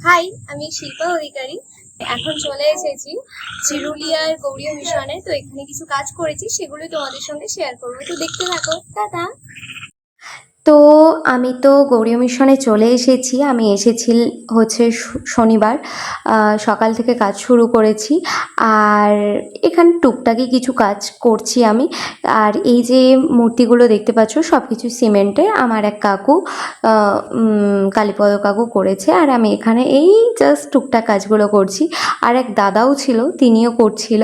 High, আমি শিল্পা অধিকারী। এখন চলে এসেছি চিরুলিয়ার গৌরীয় মিশনে। তো এখানে কিছু কাজ করেছি, সেগুলো তোমাদের সঙ্গে শেয়ার করবো। তো দেখতে থাকো, টাটা। তো আমি তো গৌরীয় মিশনে চলে এসেছি। আমি এসেছি হচ্ছে শনিবার সকাল থেকে কাজ শুরু করেছি। আর এখানে টুকটাকি কিছু কাজ করছি আমি। আর এই যে মূর্তিগুলো দেখতে পাচ্ছ সব কিছু সিমেন্টের, আমার এক কাকু কালীপদ কাকু করেছে। আর আমি এখানে এই জাস্ট টুকটাক কাজগুলো করছি। আর এক দাদাও ছিল, তিনিও করছিল।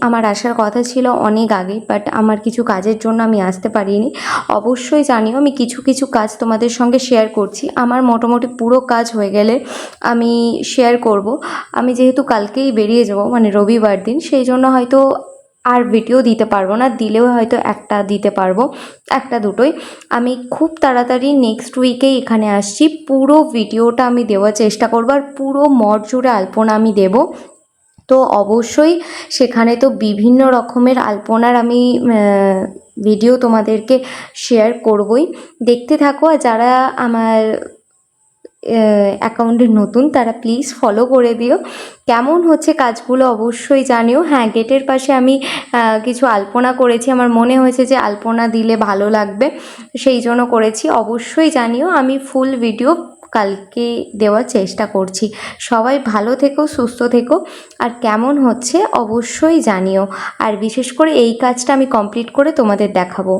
আমার আসার কথা ছিল অনেক আগে, বাট আমার কিছু কাজের জন্য আমি আসতে পারিনি। অবশ্যই জানিও, আমি কিছু কিছু কাজ তোমাদের সঙ্গে শেয়ার করছি। আমার মোটামুটি পুরো কাজ হয়ে গেলে আমি শেয়ার করব। আমি যেহেতু কালকেই বেরিয়ে যাব, মানে রবিবার দিন, সেই জন্য হয়তো আর ভিডিও দিতে পারবো না, দিলেও হয়তো একটা দিতে পারবো, একটা দুটোই। আমি খুব তাড়াতাড়ি নেক্সট উইকেই এখানে আসছি। পুরো ভিডিওটা আমি দেওয়ার চেষ্টা করবো, আর পুরো মঠ জুড়ে আলপনা আমি দেবো। তো অবশ্যই সেখানে তো বিভিন্ন রকমের আলপনার আমি ভিডিও তোমাদেরকে শেয়ার করবই, দেখতে থাকো। আর যারা আমার অ্যাকাউন্টে নতুন তারা প্লিজ ফলো করে দিও। কেমন হচ্ছে কাজগুলো অবশ্যই জানিও। হ্যাঁ, গেটের পাশে আমি কিছু আলপনা করেছি, আমার মনে হয়েছে যে আলপনা দিলে ভালো লাগবে, সেই জন্য করেছি। অবশ্যই জানিও, আমি ফুল ভিডিও কালকে দেওয়ার চেষ্টা করছি। সবাই ভালো থেকো, সুস্থ থেকো। আর কেমন হচ্ছে অবশ্যই জানিও। আর বিশেষ করে এই কাজটা আমি কমপ্লিট করে তোমাদের দেখাবো।